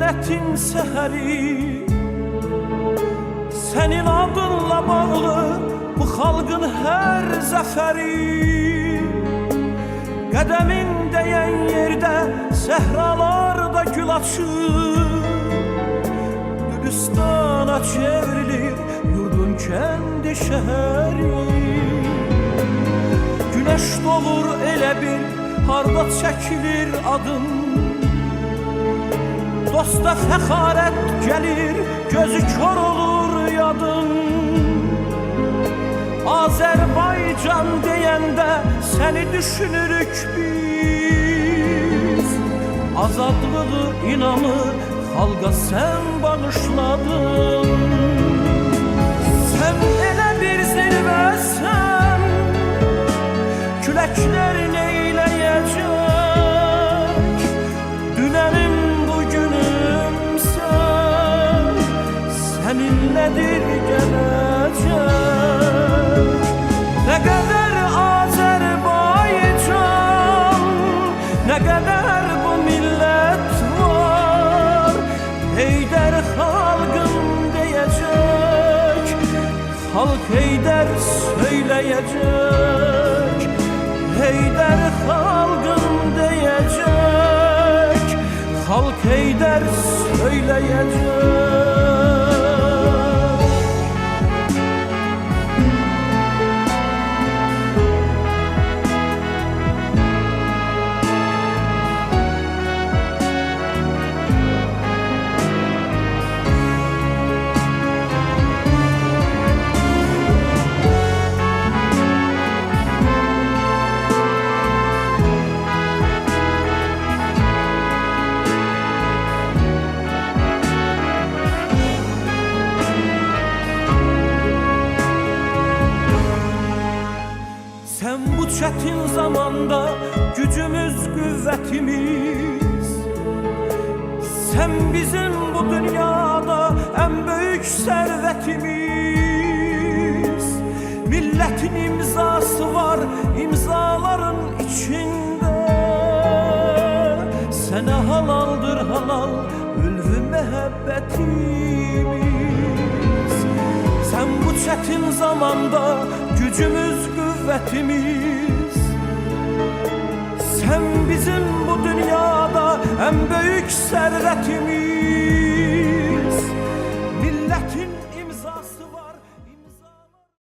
cennetin seheri, senin adınla bağlı bu halkın her zaferi. Qədemin değen yerde sehralarda gül açır, Gülistana çevrilir yurdun kendi şehri. Güneş doğur elə bir harda çekilir adın, dosta fəxarət gelir gözü kör olur yadın. Azerbaycan deyəndə seni düşünürük biz, azadlığı inamı xalqa sen bağışladın. Sen elə bir zirvəsən, küləklər neyləyəcək, dünənim bugünümsən, səninlədir gələcək. Ne kadar Azerbaycan, ne kadar bu millet var, Heydər halkım diyecek, halk Heydər söyleyecek. Heydər halkım diyecek, halk Heydər söyleyecek. Sen bu çetin zamanda gücümüz, kuvvetimiz, sen bizim bu dünyada en büyük servetimiz. Milletin imzası var imzaların içinde, sana halaldır halal ülvü mehabbetimiz. Sen bu çetin zamanda gücümüz, kuvvetimiz, sen bizim bu dünyada en büyük servetimiz. Milletin